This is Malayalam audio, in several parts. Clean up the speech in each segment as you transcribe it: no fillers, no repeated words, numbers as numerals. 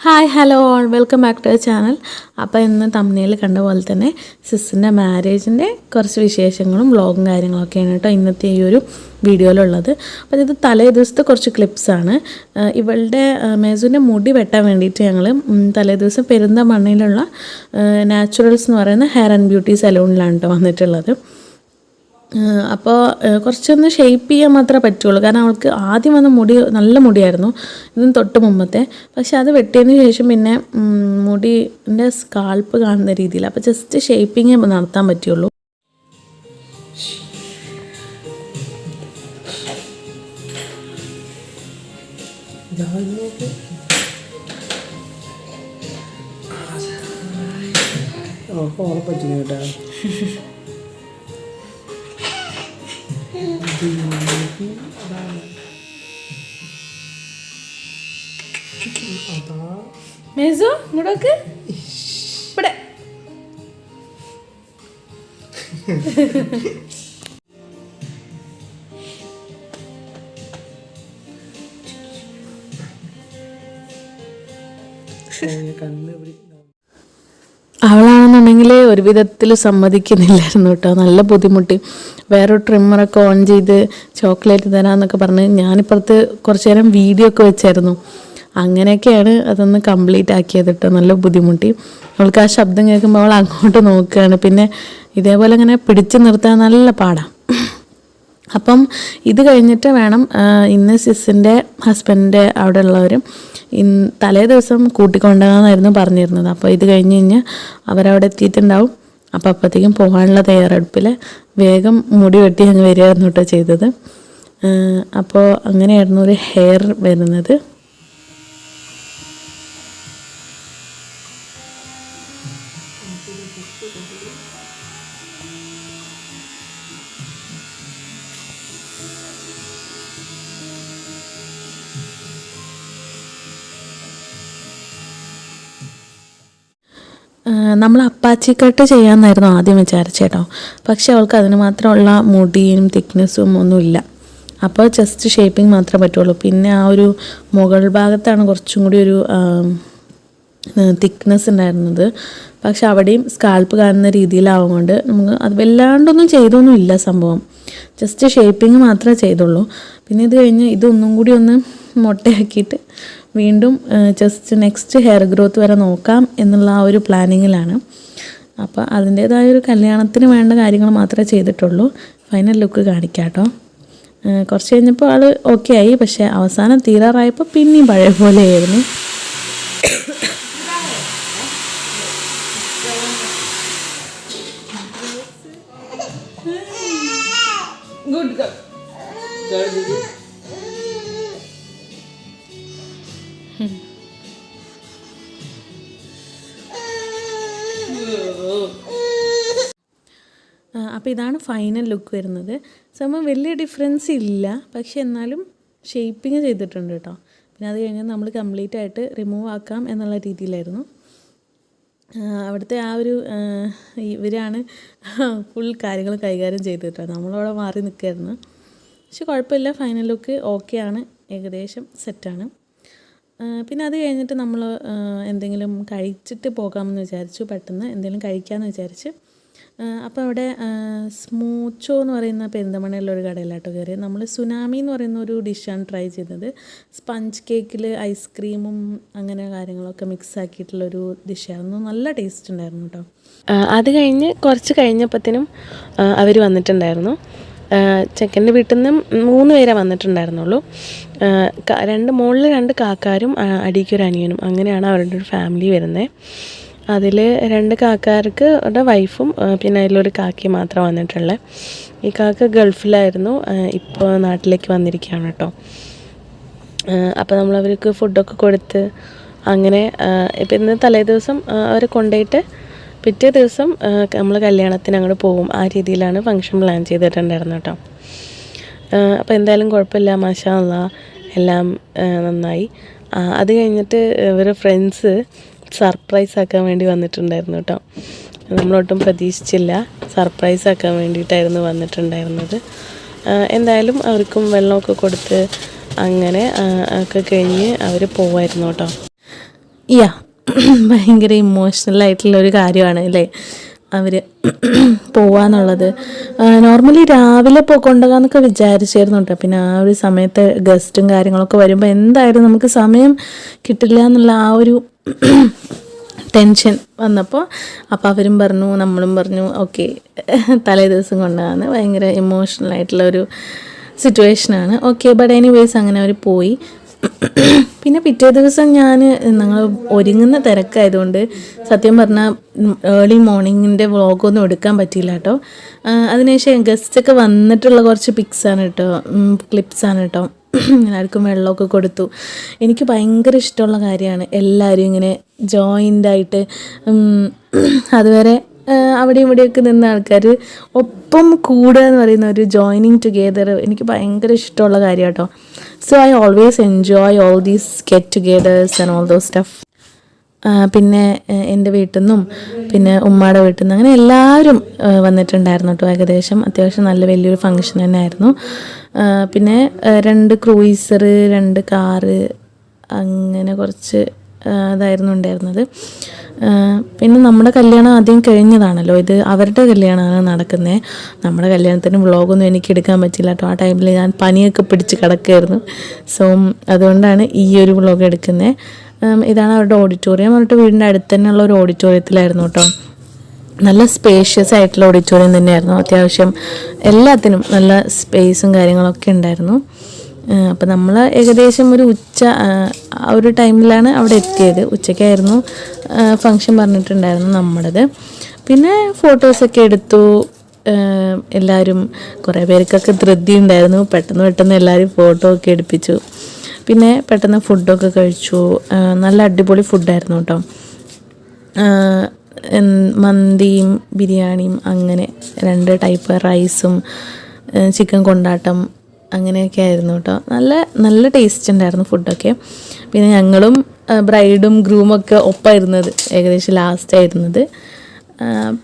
Hi hello all welcome back to channel. അപ്പോൾ ഇന്ന് തമ്മിൽ കണ്ട പോലെ തന്നെ സിസ്സിൻ്റെ മാരേജിൻ്റെ കുറച്ച് വിശേഷങ്ങളും വ്ളോഗും കാര്യങ്ങളൊക്കെയാണ് കേട്ടോ ഇന്നത്തെ ഈ ഒരു വീഡിയോയിലുള്ളത്. അപ്പോൾ ഇത് തലേ ദിവസത്തെ കുറച്ച് ക്ലിപ്സാണ്. ഇവളുടെ മേസുവിൻ്റെ മുടി വെട്ടാൻ വേണ്ടിയിട്ട് ഞങ്ങൾ തലേ ദിവസം പെരിന്തൽമണ്ണയിലുള്ള നാച്ചുറൽസ് എന്ന് പറയുന്ന ഹെയർ ആൻഡ് ബ്യൂട്ടി സലൂണിലാണ് കേട്ടോ വന്നിട്ടുള്ളത്. അപ്പോൾ കുറച്ചൊന്ന് ഷേപ്പ് ചെയ്യാൻ മാത്രമേ പറ്റുള്ളൂ, കാരണം അവൾക്ക് ആദ്യം വന്ന മുടി നല്ല മുടിയായിരുന്നു ഇതിന് തൊട്ട് മുമ്പത്തെ. പക്ഷെ അത് വെട്ടിയതിന് ശേഷം പിന്നെ മുടിൻ്റെ സ്കാൾപ്പ് കാണുന്ന രീതിയിൽ, അപ്പോൾ ജസ്റ്റ് ഷേപ്പിങ്ങേ നടത്താൻ പറ്റുള്ളൂ. മേസു ഇങ്ങോട്ടൊക്കെ ഇവിടെ അവളാണെന്നുണ്ടെങ്കിൽ ഒരു വിധത്തിൽ സമ്മതിക്കുന്നില്ലായിരുന്നു കേട്ടോ. നല്ല ബുദ്ധിമുട്ടി. വേറൊരു ട്രിമ്മറൊക്കെ ഓൺ ചെയ്ത് ചോക്ലേറ്റ് തരാമെന്നൊക്കെ പറഞ്ഞ് ഞാനിപ്പുറത്ത് കുറച്ച് നേരം വീഡിയോ ഒക്കെ വെച്ചായിരുന്നു. അങ്ങനെയൊക്കെയാണ് അതൊന്ന് കംപ്ലീറ്റ് ആക്കിയത് കേട്ടോ. നല്ല ബുദ്ധിമുട്ടി. അവൾക്ക് ആ ശബ്ദം കേൾക്കുമ്പോൾ അവൾ അങ്ങോട്ട് നോക്കുകയാണ്. പിന്നെ ഇതേപോലെ ഇങ്ങനെ പിടിച്ചു നിർത്താൻ നല്ല പാടാണ്. അപ്പം ഇത് കഴിഞ്ഞിട്ട് വേണം ഇന്ന് സിസ്സിൻ്റെ ഹസ്ബൻഡിൻ്റെ അവിടെ ഉള്ളവരും തലേ ദിവസം കൂട്ടിക്കൊണ്ടുപോകാമെന്നായിരുന്നു പറഞ്ഞിരുന്നത്. അപ്പോൾ ഇത് കഴിഞ്ഞ് കഴിഞ്ഞാൽ അവരവിടെ എത്തിയിട്ടുണ്ടാവും. അപ്പോൾ അപ്പോഴത്തേക്കും പോകാനുള്ള തയ്യാറെടുപ്പിൽ വേഗം മുടി വെട്ടി അങ്ങ് വരികയായിരുന്നു കേട്ടോ ചെയ്തത്. അപ്പോൾ അങ്ങനെയായിരുന്നു ഒരു ഹെയർ വരുന്നത്. നമ്മൾ അപ്പാച്ചി കട്ട് ചെയ്യാമെന്നായിരുന്നു ആദ്യം വിചാരിച്ചേട്ടോ. പക്ഷെ അവൾക്ക് അതിന് മാത്രമുള്ള മുടിയും തിക്നെസ്സും ഒന്നുമില്ല. അപ്പോൾ ജസ്റ്റ് ഷേപ്പിംഗ് മാത്രമേ പറ്റുള്ളൂ. പിന്നെ ആ ഒരു മുകൾ ഭാഗത്താണ് കുറച്ചും കൂടി ഒരു തിക്നെസ് ഉണ്ടായിരുന്നത്. പക്ഷെ അവിടെയും സ്കാൾപ്പ് കാണുന്ന രീതിയിലാവുകൊണ്ട് നമുക്ക് അത് വല്ലാണ്ടൊന്നും ചെയ്തൊന്നും ഇല്ല സംഭവം. ജസ്റ്റ് ഷേപ്പിംഗ് മാത്രമേ ചെയ്തുള്ളൂ. പിന്നെ ഇത് കഴിഞ്ഞ് ഇതൊന്നും കൂടി ഒന്ന് മൊട്ടയാക്കിയിട്ട് വീണ്ടും ജസ്റ്റ് നെക്സ്റ്റ് ഹെയർ ഗ്രോത്ത് വരെ നോക്കാം എന്നുള്ള ആ ഒരു പ്ലാനിങ്ങിലാണ്. അപ്പോൾ അതിൻ്റേതായൊരു കല്യാണത്തിന് വേണ്ട കാര്യങ്ങൾ മാത്രമേ ചെയ്തിട്ടുള്ളൂ. ഫൈനൽ ലുക്ക് കാണിക്കാം കേട്ടോ. കുറച്ച് കഴിഞ്ഞപ്പോൾ ആൾ ഓക്കെ ആയി. പക്ഷേ അവസാനം തീരാറായപ്പോൾ പിന്നെയും പഴയ പോലെയായിരുന്നു. Good girl. അപ്പോൾ ഇതാണ് ഫൈനൽ ലുക്ക് വരുന്നത്. സംഭവം വലിയ ഡിഫറൻസ് ഇല്ല, പക്ഷെ എന്നാലും ഷേപ്പിങ് ചെയ്തിട്ടുണ്ട് കേട്ടോ. പിന്നെ അത് കഴിഞ്ഞ് നമ്മൾ കംപ്ലീറ്റ് ആയിട്ട് റിമൂവ് ആക്കാം എന്നുള്ള രീതിയിലായിരുന്നു. അവിടുത്തെ ആ ഒരു ഇവരാണ് ഫുൾ കാര്യങ്ങൾ കൈകാര്യം ചെയ്തിട്ടോ. നമ്മളവിടെ മാറി നിൽക്കുമായിരുന്നു. പക്ഷെ കുഴപ്പമില്ല, ഫൈനൽ ലുക്ക് ഓക്കെയാണ്, ഏകദേശം സെറ്റാണ്. പിന്നെ അത് കഴിഞ്ഞിട്ട് നമ്മൾ എന്തെങ്കിലും കഴിച്ചിട്ട് പോകാമെന്ന് വിചാരിച്ചു. പെട്ടെന്ന് എന്തെങ്കിലും കഴിക്കാമെന്ന് വിചാരിച്ച്. അപ്പോൾ അവിടെ സ്മൂച്ചോ എന്ന് പറയുന്ന പെരിന്തൽമണ്ണയിലൊരു കടയിലാട്ടോ കയറി. നമ്മൾ സുനാമി എന്ന് പറയുന്ന ഒരു ഡിഷാണ് ട്രൈ ചെയ്തത്. സ്പഞ്ച് കേക്കിൽ ഐസ്ക്രീമും അങ്ങനെ കാര്യങ്ങളൊക്കെ മിക്സ് ആക്കിയിട്ടുള്ളൊരു ഡിഷായിരുന്നു. നല്ല ടേസ്റ്റ് ഉണ്ടായിരുന്നു കേട്ടോ. അത് കഴിഞ്ഞ് കുറച്ച് കഴിഞ്ഞപ്പോഴത്തേനും അവർ വന്നിട്ടുണ്ടായിരുന്നു. ചെക്കൻ്റെ വീട്ടിൽ നിന്ന് 3 പേരെ വന്നിട്ടുണ്ടായിരുന്നുള്ളൂ. മുകളിൽ 2 കാക്കാരും അടിക്കൊരു അനിയനും, അങ്ങനെയാണ് അവരുടെ ഒരു ഫാമിലി വരുന്നത്. അതിൽ 2 കാക്കാർക്ക് അവരുടെ വൈഫും പിന്നെ അതിലൊരു കാക്കി മാത്രം വന്നിട്ടുള്ളത്. ഈ കാക്ക ഗൾഫിലായിരുന്നു, ഇപ്പോൾ നാട്ടിലേക്ക് വന്നിരിക്കുകയാണ് കേട്ടോ. അപ്പോൾ നമ്മളവർക്ക് ഫുഡൊക്കെ കൊടുത്ത് അങ്ങനെ ഇപ്പം ഇന്ന് തലേ ദിവസം അവരെ കൊണ്ടുപോയിട്ട് പിറ്റേ ദിവസം നമ്മൾ കല്യാണത്തിന് അങ്ങോട്ട് പോകും. ആ രീതിയിലാണ് ഫംഗ്ഷൻ പ്ലാൻ ചെയ്തിട്ടുണ്ടായിരുന്നു കേട്ടോ. അപ്പോൾ എന്തായാലും കുഴപ്പമില്ല, മാഷാ അല്ലാഹ് എല്ലാം നന്നായി. അത് കഴിഞ്ഞിട്ട് ഇവരുടെ ഫ്രണ്ട്സ് സർപ്രൈസ് ആക്കാൻ വേണ്ടി വന്നിട്ടുണ്ടായിരുന്നു കേട്ടോ. നമ്മളൊട്ടും പ്രതീക്ഷിച്ചില്ല, സർപ്രൈസ് ആക്കാൻ വേണ്ടിയിട്ടായിരുന്നു വന്നിട്ടുണ്ടായിരുന്നത്. എന്തായാലും അവർക്കും വെള്ളമൊക്കെ കൊടുത്ത് അങ്ങനെ ഒക്കെ കഴിഞ്ഞ് അവർ പോവായിരുന്നു കേട്ടോ. യാ ഭയങ്കര ഇമോഷണലായിട്ടുള്ളൊരു കാര്യമാണ് അല്ലേ അവർ പോവാന്നുള്ളത്. നോർമലി രാവിലെ കൊണ്ടുപോകാമെന്നൊക്കെ വിചാരിച്ചിരുന്നു കേട്ടോ. പിന്നെ ആ ഒരു സമയത്ത് ഗസ്റ്റും കാര്യങ്ങളൊക്കെ വരുമ്പോൾ എന്തായാലും നമുക്ക് സമയം കിട്ടില്ല എന്നുള്ള ആ ഒരു ടെൻഷൻ വന്നപ്പോൾ അപ്പോൾ അവരും പറഞ്ഞു, നമ്മളും പറഞ്ഞു ഓക്കെ തലേ ദിവസം കൊണ്ടുപോകാമെന്ന്. ഭയങ്കര ഇമോഷണലായിട്ടുള്ള ഒരു സിറ്റുവേഷനാണ്. ഓക്കെ, ബട്ട് എനിവേസ് അങ്ങനെ അവർ പോയി. പിന്നെ പിറ്റേ ദിവസം ഞങ്ങൾ ഒരുങ്ങുന്ന തിരക്കായതുകൊണ്ട് സത്യം പറഞ്ഞാൽ ഏർലി മോർണിംഗിൻ്റെ വ്ളോഗൊന്നും എടുക്കാൻ പറ്റിയില്ല കേട്ടോ. അതിനുശേഷം ഗസ്റ്റൊക്കെ വന്നിട്ടുള്ള കുറച്ച് പിക്സാണ് കേട്ടോ, ക്ലിപ്സാണ് കേട്ടോ. എല്ലാവർക്കും വെള്ളമൊക്കെ കൊടുത്തു. എനിക്ക് ഭയങ്കര ഇഷ്ടമുള്ള കാര്യമാണ് എല്ലാവരും ഇങ്ങനെ ജോയിൻ്റായിട്ട് അതുവരെ അവിടെ ഇവിടെയൊക്കെ നിന്ന ആൾക്കാർ ഒപ്പം കൂടുക എന്ന് പറയുന്ന ഒരു ജോയിനിങ് ടുഗെദർ എനിക്ക് ഭയങ്കര ഇഷ്ടമുള്ള കാര്യം കേട്ടോ. So I always enjoy all these get togethers and all those stuff. പിന്നെ എൻ്റെ വീട്ടിൽ നിന്നും പിന്നെ ഉമ്മയുടെ വീട്ടിൽ നിന്ന് അങ്ങനെ എല്ലാവരും വന്നിട്ടുണ്ടായിരുന്നു കേട്ടോ. ഏകദേശം അത്യാവശ്യം നല്ല വലിയൊരു ഫങ്ഷൻ തന്നെ ആയിരുന്നു. പിന്നെ 2 ക്രൂയിസർ, 2 കാറ്, അങ്ങനെ കുറച്ച് അതായിരുന്നു ഉണ്ടായിരുന്നത്. പിന്നെ നമ്മുടെ കല്യാണം ആദ്യം കഴിഞ്ഞതാണല്ലോ, ഇത് അവരുടെ കല്യാണമാണ് നടക്കുന്നത്. നമ്മുടെ കല്യാണത്തിന് വ്ളോഗൊന്നും എനിക്ക് എടുക്കാൻ പറ്റില്ല കേട്ടോ. ആ ടൈമിൽ ഞാൻ പനിയൊക്കെ പിടിച്ച് കിടക്കുമായിരുന്നു. സോ അതുകൊണ്ടാണ് ഈ ഒരു വ്ളോഗ് എടുക്കുന്നത്. ഇതാണ് അവരുടെ ഓഡിറ്റോറിയം. അവരുടെ വീടിൻ്റെ അടുത്ത് തന്നെയുള്ള ഒരു ഓഡിറ്റോറിയത്തിലായിരുന്നു കേട്ടോ. നല്ല സ്പേഷ്യസ് ആയിട്ടുള്ള ഓഡിറ്റോറിയം തന്നെയായിരുന്നു. അത്യാവശ്യം എല്ലാത്തിനും നല്ല സ്പേസും കാര്യങ്ങളൊക്കെ ഉണ്ടായിരുന്നു. അപ്പോൾ നമ്മൾ ഏകദേശം ഒരു ഉച്ച ആ ഒരു ടൈമിലാണ് അവിടെ എത്തിയത്. ഉച്ചയ്ക്കായിരുന്നു ഫങ്ഷൻ പറഞ്ഞിട്ടുണ്ടായിരുന്നു നമ്മുടേത്. പിന്നെ ഫോട്ടോസൊക്കെ എടുത്തു. എല്ലാവരും കുറേ പേർക്കൊക്കെ ധൃതി ഉണ്ടായിരുന്നു. പെട്ടെന്ന് എല്ലാവരും ഫോട്ടോ ഒക്കെ എടുപ്പിച്ചു. പിന്നെ പെട്ടെന്ന് ഫുഡൊക്കെ കഴിച്ചു. നല്ല അടിപൊളി ഫുഡായിരുന്നു കേട്ടോ. മന്തിയും ബിരിയാണിയും അങ്ങനെ 2 ടൈപ്പ് റൈസും ചിക്കൻ കൊണ്ടാട്ടം അങ്ങനെയൊക്കെ ആയിരുന്നു കേട്ടോ. നല്ല ടേസ്റ്റ് ഉണ്ടായിരുന്നു ഫുഡൊക്കെ. പിന്നെ ഞങ്ങളും ബ്രൈഡും ഗ്രൂമൊക്കെ ഒപ്പമായിരുന്നത്, ഏകദേശം ലാസ്റ്റ് ആയിരുന്നത്.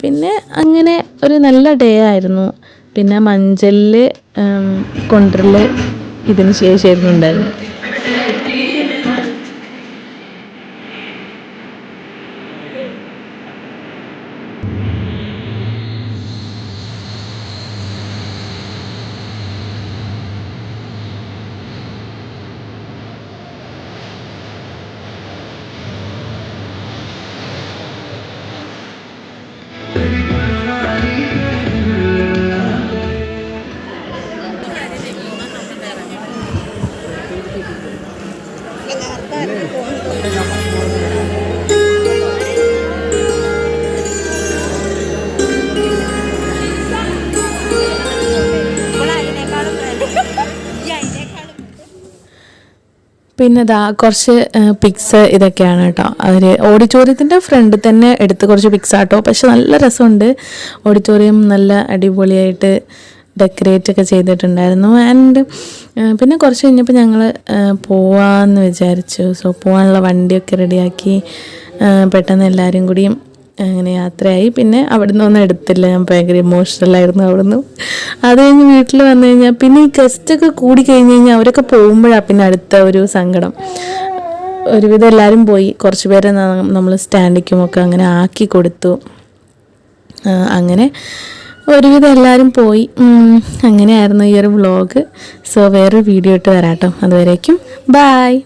പിന്നെ അങ്ങനെ ഒരു നല്ല ഡേ ആയിരുന്നു. പിന്നെ മഞ്ചലിൽ കൊണ്ടുവരൽ ഇതിന് ശേഷമായിരുന്നു ഉണ്ടായിരുന്നു. പിന്നെ കുറച്ച് പിക്സ് ഇതൊക്കെയാണ് കേട്ടോ. അവർ ഓഡിറ്റോറിയത്തിൻ്റെ ഫ്രണ്ടിൽ തന്നെ എടുത്ത് കുറച്ച് പിക്സ് ആട്ടോ. പക്ഷെ നല്ല രസമുണ്ട്. ഓഡിറ്റോറിയം നല്ല അടിപൊളിയായിട്ട് ഡെക്കറേറ്റ് ഒക്കെ ചെയ്തിട്ടുണ്ടായിരുന്നു. ആൻഡ് പിന്നെ കുറച്ച് കഴിഞ്ഞപ്പോൾ ഞങ്ങൾ പോവാമെന്ന് വിചാരിച്ചു. സോ പോകാനുള്ള വണ്ടിയൊക്കെ റെഡിയാക്കി പെട്ടെന്ന് എല്ലാവരും കൂടിയും അങ്ങനെ യാത്രയായി. പിന്നെ അവിടുന്ന് ഒന്നും എടുത്തില്ല. ഞാൻ ഭയങ്കര ഇമോഷണലായിരുന്നു അവിടുന്ന്. അത് കഴിഞ്ഞ് വീട്ടിൽ വന്നു കഴിഞ്ഞാൽ പിന്നെ ഈ ഗസ്റ്റൊക്കെ കൂടി കഴിഞ്ഞ് കഴിഞ്ഞാൽ അവരൊക്കെ പോകുമ്പോഴാണ് പിന്നെ അടുത്ത ഒരു സങ്കടം. ഒരുവിധം എല്ലാവരും പോയി. കുറച്ച് പേരെ നമ്മൾ സ്റ്റാൻഡിക്കുമൊക്കെ അങ്ങനെ ആക്കി കൊടുത്തു. അങ്ങനെ ഒരുവിധം എല്ലാവരും പോയി. അങ്ങനെയായിരുന്നു ഈ ഒരു വ്ളോഗ്. സോ വേറൊരു വീഡിയോ ഇട്ട് വരാം കേട്ടോ. അതുവരേക്കും ബായ്.